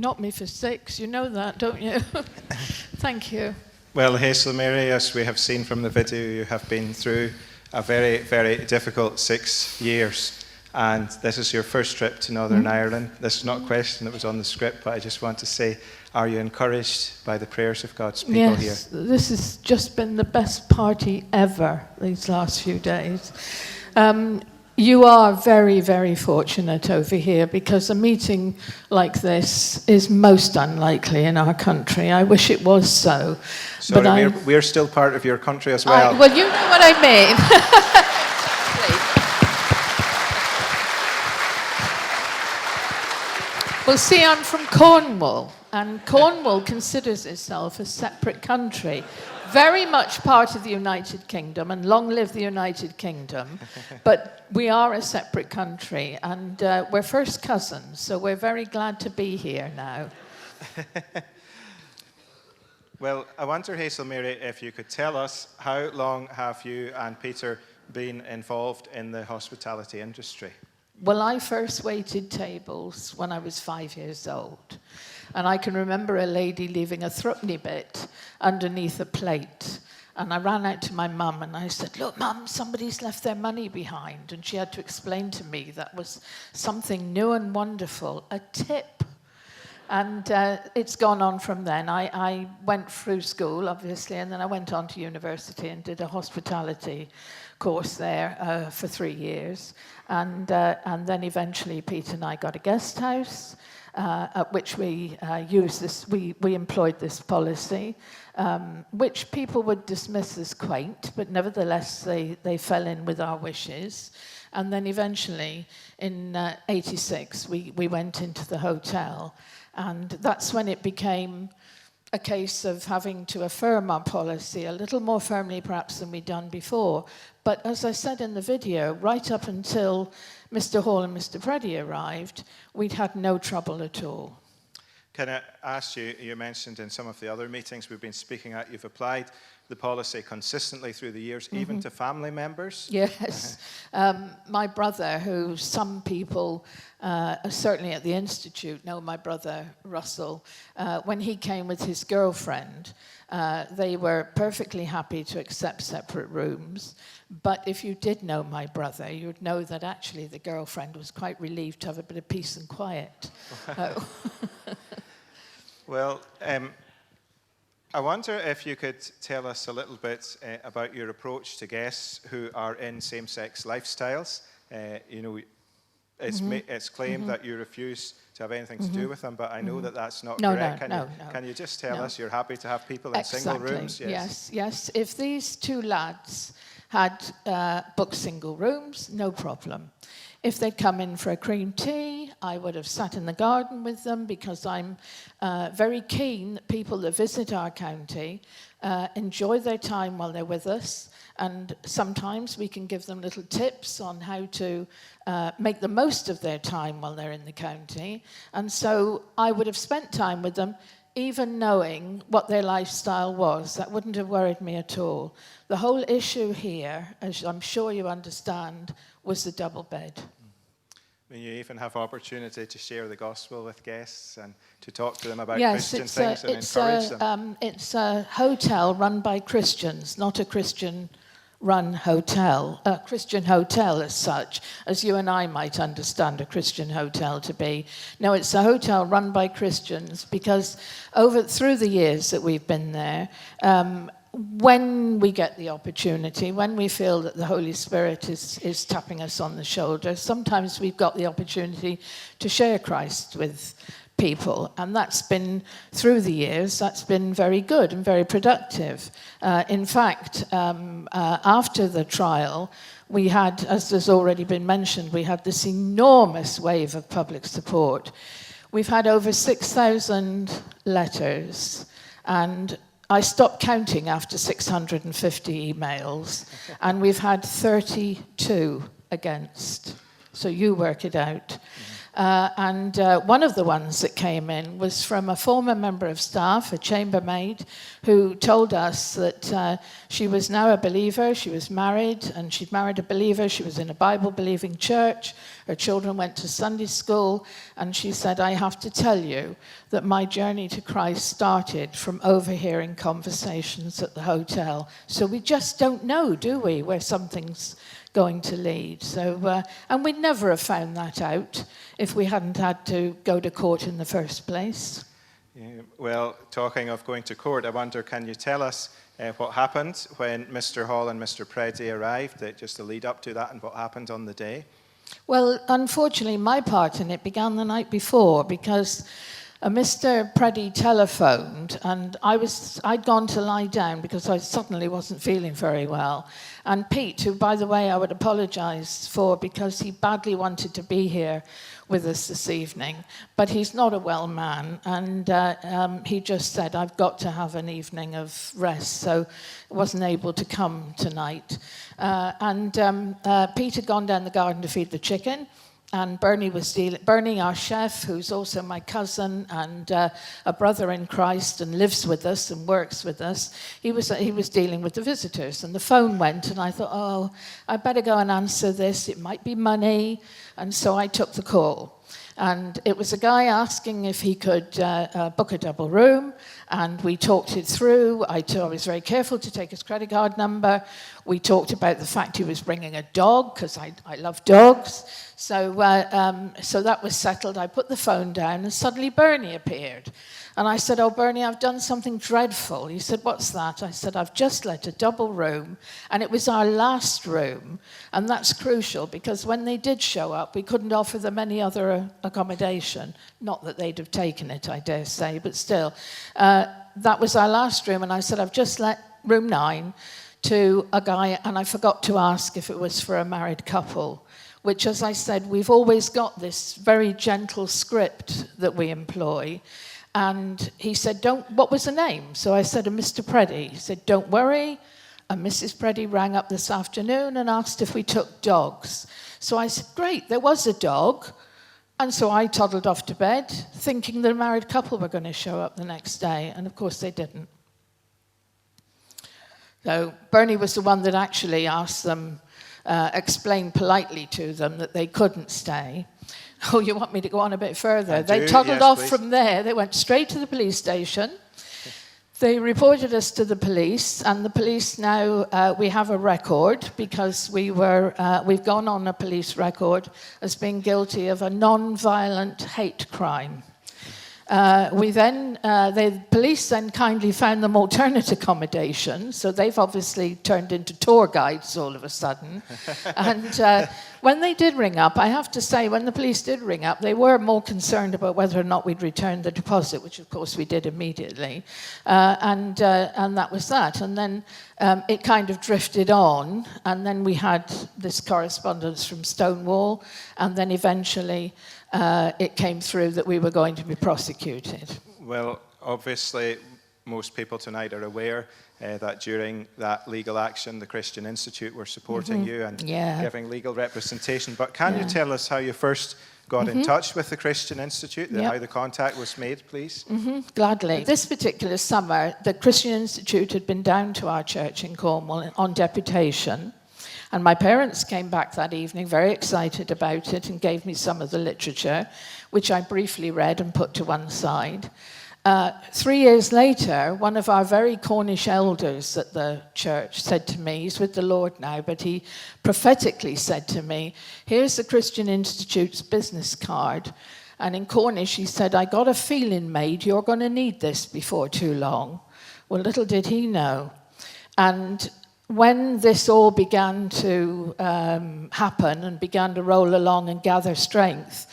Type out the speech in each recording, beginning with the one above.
knocked me for 6. You know that, don't you? Thank you. Well, Hazelmary, as we have seen from the video, you have been through a very, very difficult 6 years. And this is your first trip to Northern Ireland. This is not a question that was on the script, but I just want to say, are you encouraged by the prayers of God's people here? Yes, this has just been the best party ever these last few days. You are very, very fortunate over here, because a meeting like this is most unlikely in our country. I wish it was so. Sorry, but we're still part of your country as well. Well, you know what I mean. Well, see, I'm from Cornwall, and Cornwall considers itself a separate country. Very much part of the United Kingdom, and long live the United Kingdom, but we are a separate country, and we're first cousins, so we're very glad to be here now. Well, I wonder, Hazelmary, if you could tell us, how long have you and Peter been involved in the hospitality industry? Well, I first waited tables when I was 5 years old. And I can remember a lady leaving a threepenny bit underneath a plate. And I ran out to my mum and I said, "Look, Mum, somebody's left their money behind." And she had to explain to me that was something new and wonderful, a tip. And it's gone on from then. I went through school, obviously, and then I went on to university and did a hospitality course there for 3 years. And then eventually Peter and I got a guest house, at which we we employed this policy, which people would dismiss as quaint, but nevertheless they fell in with our wishes. And then eventually in '86 we went into the hotel, and that's when it became a case of having to affirm our policy a little more firmly perhaps than we'd done before. But as I said in the video, right up until Mr. Hall and Mr. Preddy arrived, we'd had no trouble at all. Can I ask you, you mentioned in some of the other meetings we've been speaking at, you've applied the policy consistently through the years, even to family members? Yes. My brother, who some people, certainly at the Institute, know my brother Russell, when he came with his girlfriend, they were perfectly happy to accept separate rooms. But if you did know my brother, you'd know that actually the girlfriend was quite relieved to have a bit of peace and quiet. Well, I wonder if you could tell us a little bit about your approach to guests who are in same-sex lifestyles. It's claimed that you refuse to have anything to do with them, but I know that that's not correct. Can you just tell us you're happy to have people in single rooms? Yes. If these two lads had booked single rooms, no problem. If they'd come in for a cream tea, I would have sat in the garden with them, because I'm very keen that people that visit our county enjoy their time while they're with us. And sometimes we can give them little tips on how to make the most of their time while they're in the county. And so I would have spent time with them, even knowing what their lifestyle was. That wouldn't have worried me at all. The whole issue here, as I'm sure you understand, was the double bed. You even have opportunity to share the gospel with guests and to talk to them about Christian things and encourage them. It's a hotel run by Christians, not a Christian-run hotel. A Christian hotel as such, as you and I might understand a Christian hotel to be. No, it's a hotel run by Christians, because through the years that we've been there, when we get the opportunity, when we feel that the Holy Spirit is tapping us on the shoulder, sometimes we've got the opportunity to share Christ with people. And that's been, through the years, that's been very good and very productive. In fact, after the trial, we had, as has already been mentioned, we had this enormous wave of public support. We've had over 6,000 letters, and I stopped counting after 650 emails, and we've had 32 against. So you work it out. And one of the ones that came in was from a former member of staff, a chambermaid, who told us that she was now a believer, she was married, and she'd married a believer, she was in a Bible-believing church, her children went to Sunday school, and she said, I have to tell you that my journey to Christ started from overhearing conversations at the hotel. So we just don't know, do we, where something's going to lead. So, and we'd never have found that out if we hadn't had to go to court in the first place. Yeah, well, talking of going to court, I wonder, can you tell us what happened when Mr. Hall and Mr. Preddy arrived, just the lead up to that, and what happened on the day? Well, unfortunately, my part in it began the night before, because Mr. Preddy telephoned, and I'd gone to lie down because I suddenly wasn't feeling very well. And Pete, who, by the way, I would apologise for because he badly wanted to be here with us this evening, but he's not a well man, and he just said, I've got to have an evening of rest, so wasn't able to come tonight. Pete had gone down the garden to feed the chicken, and Bernie, our chef, who's also my cousin and a brother in Christ and lives with us and works with us, he was dealing with the visitors. And the phone went, and I thought, oh, I better go and answer this. It might be money. And so I took the call. And it was a guy asking if he could book a double room, and we talked it through. I was very careful to take his credit card number. We talked about the fact he was bringing a dog, because I love dogs. So that was settled. I put the phone down, and suddenly Bernie appeared. And I said, oh, Bernie, I've done something dreadful. He said, what's that? I said, I've just let a double room, and it was our last room. And that's crucial, because when they did show up, we couldn't offer them any other accommodation. Not that they'd have taken it, I dare say, but still. That was our last room, and I said, I've just let room 9 to a guy, and I forgot to ask if it was for a married couple, which, as I said, we've always got this very gentle script that we employ. And he said, what was the name? So I said, Mr. Preddy. He said, don't worry. And Mrs. Preddy rang up this afternoon and asked if we took dogs. So I said, great, there was a dog. And so I toddled off to bed, thinking the married couple were going to show up the next day. And of course they didn't. So Bernie was the one that actually asked them, explained politely to them that they couldn't stay. Oh, you want me to go on a bit further? They toddled off from there. They went straight to the police station. They reported us to the police, and the police now, we have a record because we've gone on a police record as being guilty of a non-violent hate crime. The police then kindly found them alternate accommodation, so they've obviously turned into tour guides all of a sudden. And when they did ring up, I have to say, when the police did ring up, they were more concerned about whether or not we'd returned the deposit, which of course we did immediately. And that was that. And then it kind of drifted on, and then we had this correspondence from Stonewall, and then eventually it came through that we were going to be prosecuted. Well, obviously, most people tonight are aware that during that legal action, the Christian Institute were supporting you and giving legal representation. But can you tell us how you first got in touch with the Christian Institute, how the contact was made, please? Gladly. This particular summer, the Christian Institute had been down to our church in Cornwall on deputation. And my parents came back that evening very excited about it and gave me some of the literature, which I briefly read and put to one side. 3 years later, one of our very Cornish elders at the church said to me, he's with the Lord now, but he prophetically said to me, here's the Christian Institute's business card. And in Cornish, he said, I got a feeling, mate, you're going to need this before too long. Well, little did he know. And when this all began to happen and began to roll along and gather strength,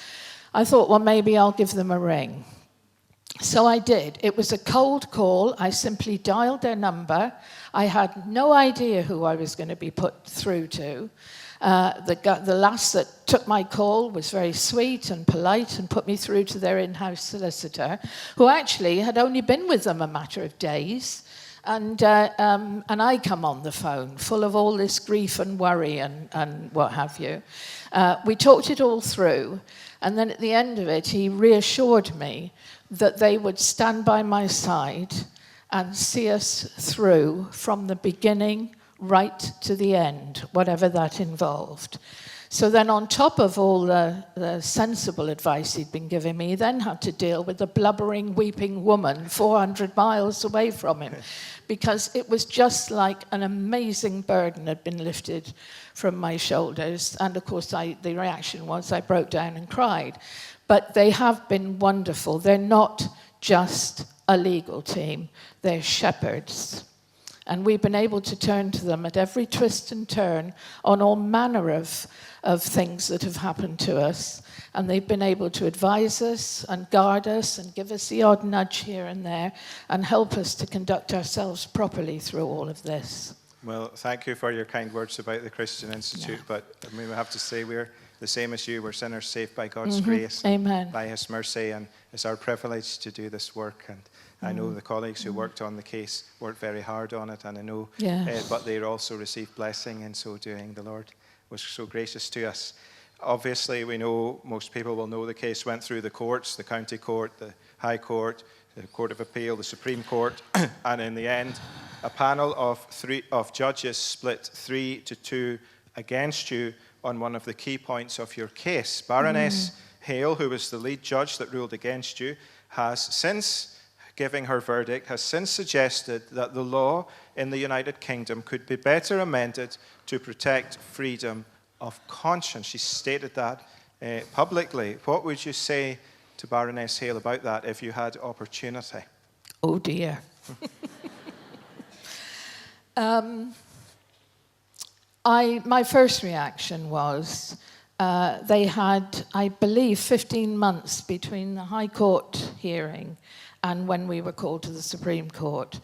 I thought, well, maybe I'll give them a ring. So I did. It was a cold call. I simply dialed their number. I had no idea who I was going to be put through to. The lass that took my call was very sweet and polite and put me through to their in-house solicitor, who actually had only been with them a matter of days. And I come on the phone full of all this grief and worry and what have you. We talked it all through, and then at the end of it, he reassured me that they would stand by my side and see us through from the beginning right to the end, whatever that involved. So then on top of all the sensible advice he'd been giving me, he then had to deal with a blubbering, weeping woman 400 miles away from him, because it was just like an amazing burden had been lifted from my shoulders. And of course, the reaction was I broke down and cried. But they have been wonderful. They're not just a legal team, they're shepherds. And we've been able to turn to them at every twist and turn on all manner of things that have happened to us. And they've been able to advise us and guard us and give us the odd nudge here and there and help us to conduct ourselves properly through all of this. Well, thank you for your kind words about the Christian Institute. Yeah. But I mean, we have to say we're the same as you. We're sinners saved by God's grace. Amen. By his mercy. And it's our privilege to do this work. And I know the colleagues who worked on the case worked very hard on it. And I know, but they also received blessing in so doing. The Lord was so gracious to us. Obviously, we know, most people will know the case went through the courts, the county court, the high court, the Court of Appeal, the Supreme Court, and in the end, a panel of judges split 3-2 against you on one of the key points of your case. Baroness Hale, who was the lead judge that ruled against you, has since giving her verdict, has since suggested that the law in the United Kingdom could be better amended to protect freedom of conscience. She stated that publicly. What would you say to Baroness Hale about that if you had opportunity? Oh dear. My first reaction was they had, I believe, 15 months between the High Court hearing and when we were called to the Supreme Court.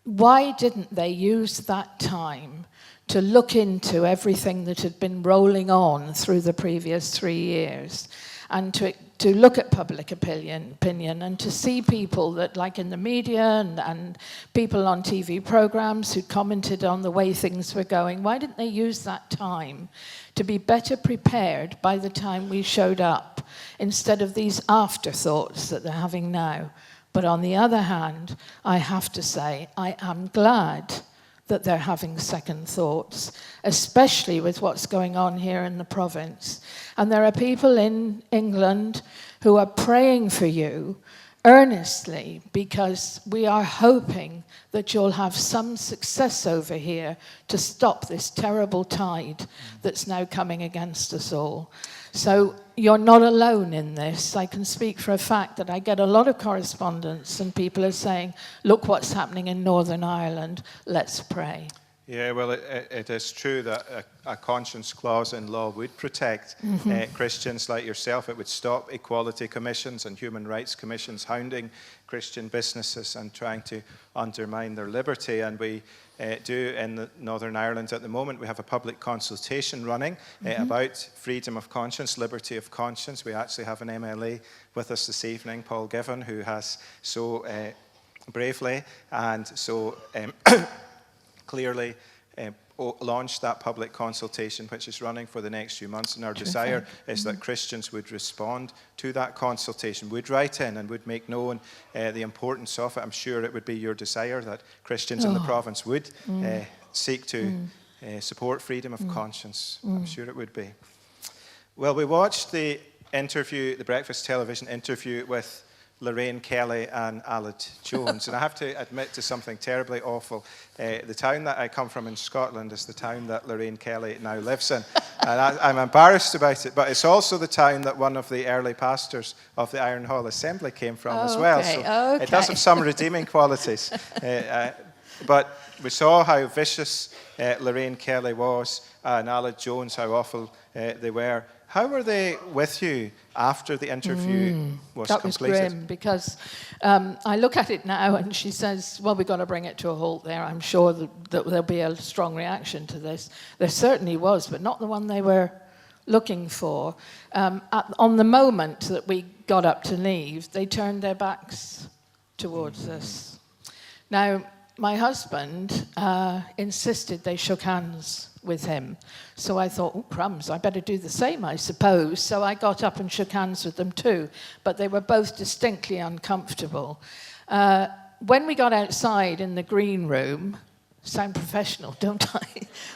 Why didn't they use that time to look into everything that had been rolling on through the previous 3 years and to look at public opinion and to see people that, like in the media and people on TV programs who commented on the way things were going, why didn't they use that time to be better prepared by the time we showed up instead of these afterthoughts that they're having now? But on the other hand, I have to say, I am glad that they're having second thoughts, especially with what's going on here in the province. And there are people in England who are praying for you earnestly because we are hoping that you'll have some success over here to stop this terrible tide that's now coming against us all. So you're not alone in this. I can speak for a fact that I get a lot of correspondence and people are saying, look what's happening in Northern Ireland, let's pray. Yeah, well, it is true that a conscience clause in law would protect Christians like yourself. It would stop equality commissions and human rights commissions hounding Christian businesses and trying to undermine their liberty. And we do in Northern Ireland at the moment. We have a public consultation running about freedom of conscience, liberty of conscience. We actually have an MLA with us this evening, Paul Given, who has so bravely and so clearly launched that public consultation, which is running for the next few months. And our desire is that Christians would respond to that consultation, would write in and would make known the importance of it. I'm sure it would be your desire that Christians in the province would seek to support freedom of conscience. I'm sure it would be. Well, we watched the interview, the breakfast television interview with Lorraine Kelly and Aled Jones. And I have to admit to something terribly awful. The town that I come from in Scotland is the town that Lorraine Kelly now lives in. And I'm embarrassed about it, but it's also the town that one of the early pastors of the Iron Hall Assembly came from as well. So it does have some redeeming qualities. But we saw how vicious Lorraine Kelly was and Aled Jones, how awful they were. How were they with you after the interview was completed? That was grim because I look at it now and she says, well, we've got to bring it to a halt there. I'm sure that there'll be a strong reaction to this. There certainly was, but not the one they were looking for. On the moment that we got up to leave, they turned their backs towards us. Now, my husband insisted they shook hands with him. So I thought, oh, crumbs, I better do the same, I suppose. So I got up and shook hands with them too. But they were both distinctly uncomfortable. When we got outside in the green room, sound professional, don't I?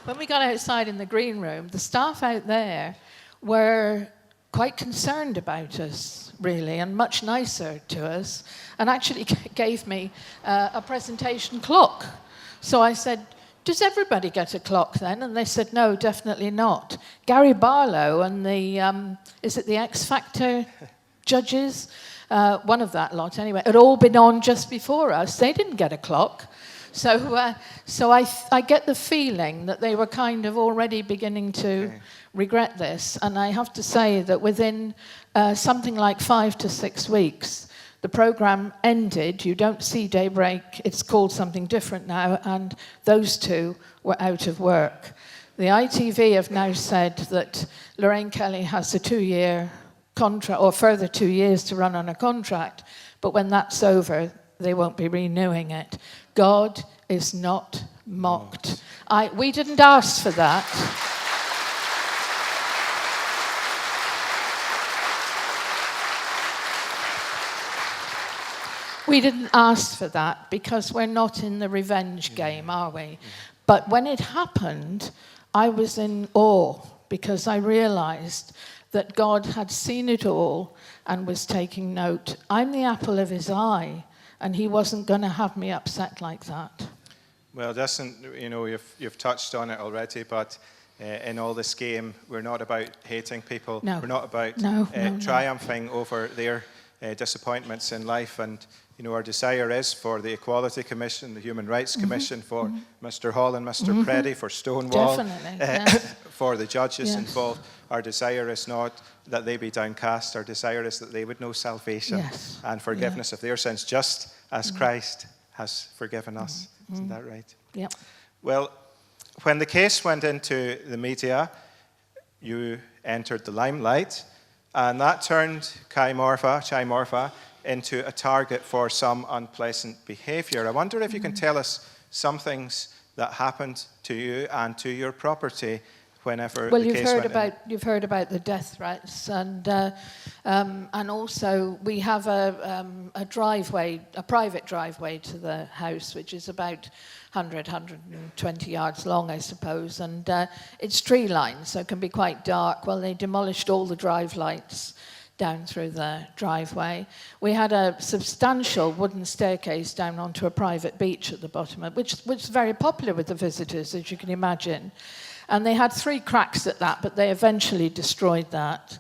When we got outside in the green room, the staff out there were quite concerned about us, really, and much nicer to us, and actually gave me a presentation clock. So I said, does everybody get a clock then? And they said, no, definitely not. Gary Barlow and the, is it the X Factor judges? One of that lot, anyway, had all been on just before us. They didn't get a clock. So I get the feeling that they were kind of already beginning to regret this. And I have to say that within something like 5 to 6 weeks, the program ended. You don't see Daybreak. It's called something different now. And those two were out of work. The ITV have now said that Lorraine Kelly has a 2-year contract, or further 2 years to run on a contract. But when that's over, they won't be renewing it. God is not mocked. We didn't ask for that. We didn't ask for that because we're not in the revenge game, are we? But when it happened, I was in awe because I realized that God had seen it all and was taking note. I'm the apple of his eye, and he wasn't going to have me upset like that. Well, listen, you know, you've touched on it already, but in all this game, we're not about hating people. No. We're not about triumphing over their disappointments in life. And, you know, our desire is for the Equality Commission, the Human Rights Commission, for Mr. Hall and Mr. Preddy, for Stonewall, for the judges involved. Our desire is not that they be downcast. Our desire is that they would know salvation and forgiveness of their sins, just as Christ has forgiven us. Isn't that right? Yep. Well, when the case went into the media, you entered the limelight, and that turned Chai Morfa into a target for some unpleasant behaviour. I wonder if you can tell us some things that happened to you and to your property whenever the case went in. You've heard about the death threats, and also we have a driveway, a private driveway to the house, which is about 120 yards long, I suppose, and it's tree lined, so it can be quite dark. Well, they demolished all the drive lights down through the driveway. We had a substantial wooden staircase down onto a private beach at the bottom, which was very popular with the visitors, as you can imagine. And they had 3 cracks at that, but they eventually destroyed that.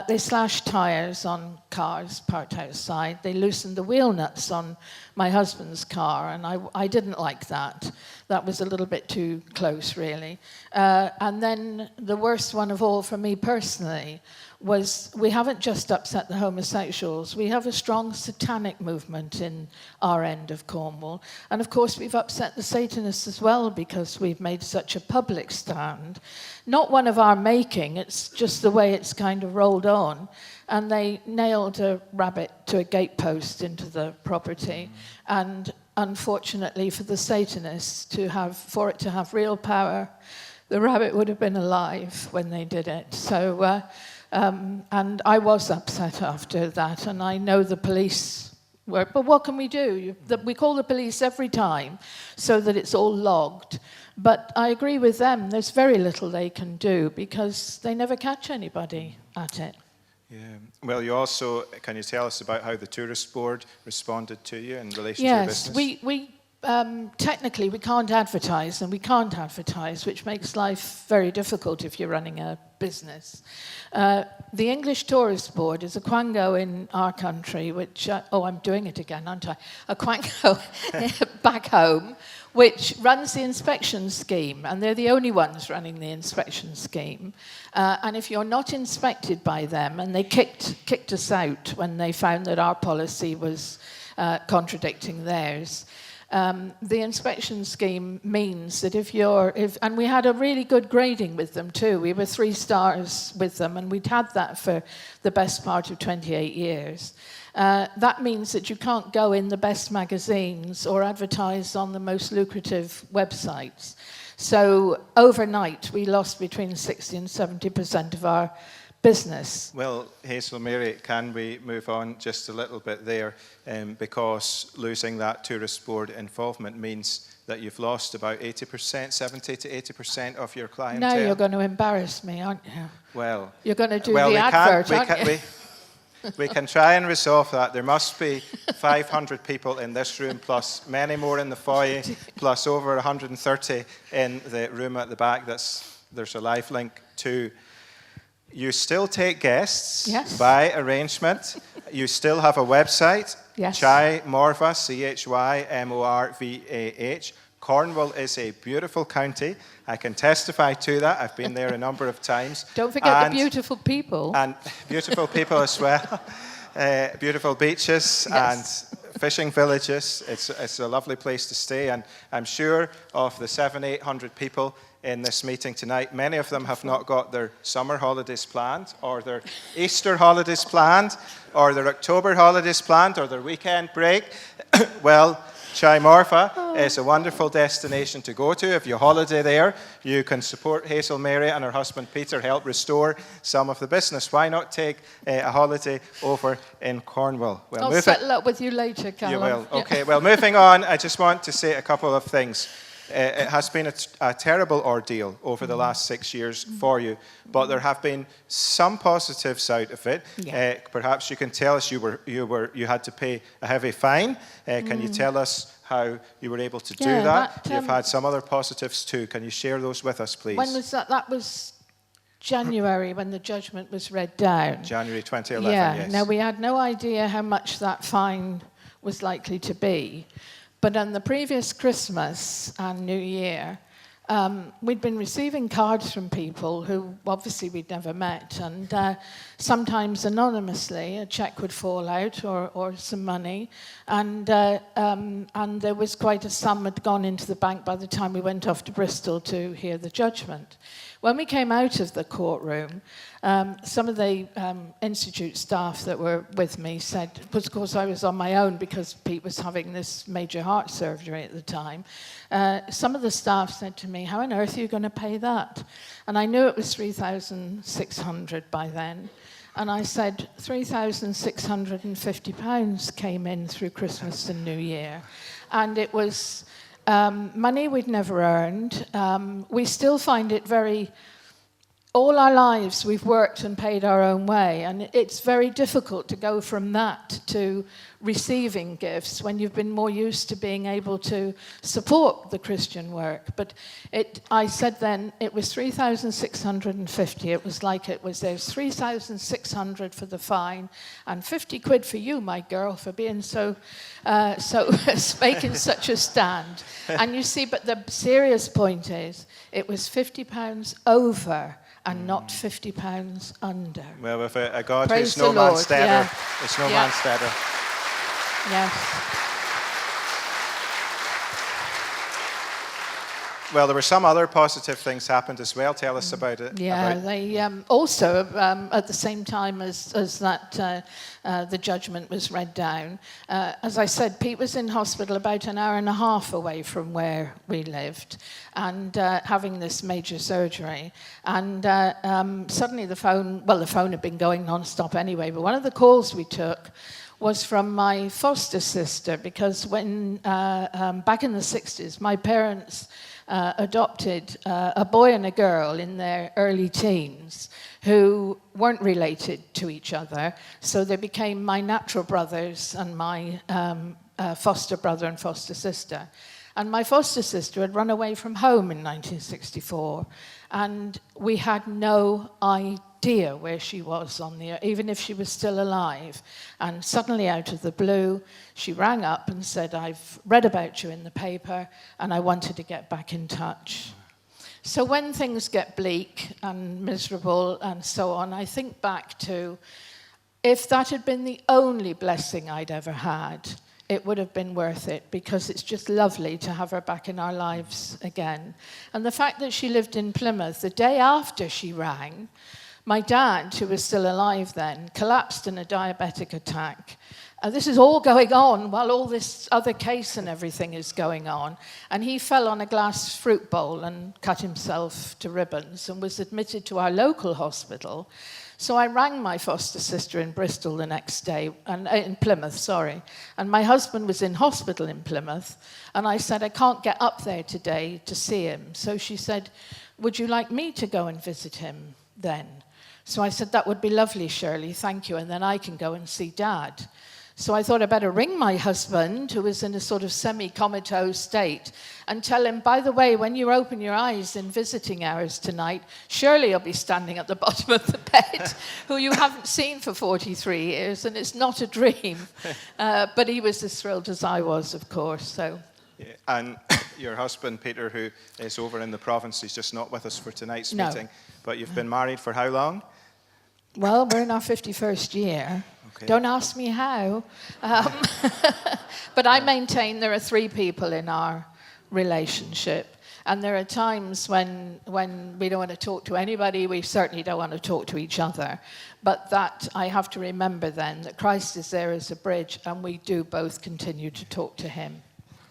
They slashed tyres on cars parked outside. They loosened the wheel nuts on my husband's car, and I didn't like that. That was a little bit too close, really. And then the worst one of all for me personally was we haven't just upset the homosexuals. We have a strong satanic movement in our end of Cornwall. And of course, we've upset the Satanists as well because we've made such a public stand. Not one of our making, it's just the way it's kind of rolled on. And they nailed a rabbit to a gatepost into the property. And unfortunately for the Satanists, for it to have real power, the rabbit would have been alive when they did it. So, and I was upset after that, and I know the police were, but what can we do? We call the police every time so that it's all logged. But I agree with them, there's very little they can do because they never catch anybody at it. Yeah. Well, can you tell us about how the tourist board responded to you in relation to your business? Yes, technically we can't advertise, and we can't advertise, which makes life very difficult if you're running a business. The English Tourist Board is a quango in our country, which, I'm doing it again, aren't I? A quango back home, which runs the inspection scheme, and they're the only ones running the inspection scheme. And if you're not inspected by them, and they kicked us out when they found that our policy was contradicting theirs, The inspection scheme means that and we had a really good grading with them too. We were 3 stars with them, and we'd had that for the best part of 28 years. That means that you can't go in the best magazines or advertise on the most lucrative websites. So overnight, we lost between 60 and 70% of our business. Well, Hazelmary, can we move on just a little bit there? Because losing that tourist board involvement means that you've lost about 80%, 70 to 80% of your clientele. Now you're going to embarrass me, aren't you? Well, you're going to do the advert, aren't you? We can try and resolve that. There must be 500 people in this room, plus many more in the foyer, plus over 130 in the room at the back. There's a live link to. You still take guests, yes, by arrangement. You still have a website, yes, Chymorvah, Chymorvah. Cornwall is a beautiful county. I can testify to that. I've been there a number of times. Don't forget the beautiful people. And beautiful people as well. Beautiful beaches, yes, and fishing villages. It's a lovely place to stay. And I'm sure of the 700-800 people in this meeting tonight, many of them have not got their summer holidays planned, or their Easter holidays planned, or their October holidays planned, or their weekend break. Well, Chymorvah is a wonderful destination to go to. If you holiday there, you can support Hazelmary and her husband Peter, help restore some of the business. Why not take a holiday over in Cornwall? Well, I'll settle up with you later, Callum. You will. Okay, well, moving on, I just want to say a couple of things. It has been a terrible ordeal over the last 6 years for you, but there have been some positives out of it. Yeah. Perhaps you can tell us you had to pay a heavy fine. Can you tell us how you were able to do that? You've had some other positives too. Can you share those with us, please? When was that? That was January when the judgment was read down. January 2011, yeah. Yes. Now, we had no idea how much that fine was likely to be. But on the previous Christmas and New Year, we'd been receiving cards from people who obviously we'd never met, and sometimes anonymously a cheque would fall out or some money, and there was quite a sum had gone into the bank by the time we went off to Bristol to hear the judgment. When we came out of the courtroom, some of the Institute staff that were with me said, because of course I was on my own because Pete was having this major heart surgery at the time, some of the staff said to me, how on earth are you going to pay that? And I knew it was £3,600 by then. And I said, £3,650 came in through Christmas and New Year. And it was money we'd never earned. We still find it all our lives we've worked and paid our own way, and it's very difficult to go from that to receiving gifts when you've been more used to being able to support the Christian work. But I said then it was 3,650. It was like there's 3,600 for the fine and 50 quid for you, my girl, for being so making such a stand. And you see, but the serious point is it was £50 over and not £50 under. Well, with a God Praise who's no the Lord. man's debtor, Yeah. it's no man's debtor. Yes. Well, there were some other positive things happened as well. Tell us about it. Yeah, they also, at the same time as that, the judgment was read down, as I said, Pete was in hospital about an hour and a half away from where we lived and having this major surgery. And suddenly the phone had been going non-stop anyway, but one of the calls we took was from my foster sister, because when, back in the 60s, my parents adopted a boy and a girl in their early teens who weren't related to each other, so they became my natural brothers and my foster brother and foster sister. And my foster sister had run away from home in 1964, and we had no idea where she was on the earth, even if she was still alive. And suddenly, out of the blue, she rang up and said, I've read about you in the paper, and I wanted to get back in touch. So when things get bleak and miserable and so on, I think back to, if that had been the only blessing I'd ever had, it would have been worth it, because it's just lovely to have her back in our lives again. And the fact that she lived in Plymouth, the day after she rang, my dad, who was still alive then, collapsed in a diabetic attack. This is all going on while all this other case and everything is going on. And he fell on a glass fruit bowl and cut himself to ribbons and was admitted to our local hospital. So I rang my foster sister in Bristol the next day, and in Plymouth, sorry. And my husband was in hospital in Plymouth. And I said, I can't get up there today to see him. So she said, would you like me to go and visit him then? So I said, that would be lovely, Shirley, thank you, and then I can go and see Dad. So I thought I'd better ring my husband, who was in a sort of semi-comatose state, and tell him, by the way, when you open your eyes in visiting hours tonight, Shirley will be standing at the bottom of the bed, who you haven't seen for 43 years, and it's not a dream. But he was as thrilled as I was, of course, so... Yeah, and your husband, Peter, who is over in the province, he's just not with us for tonight's meeting. But you've been married for how long? Well, we're in our 51st year. Okay. Don't ask me how. But I maintain there are 3 people in our relationship. And there are times when we don't want to talk to anybody, we certainly don't want to talk to each other. But that I have to remember then that Christ is there as a bridge, and we do both continue to talk to him.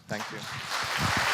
Thank you.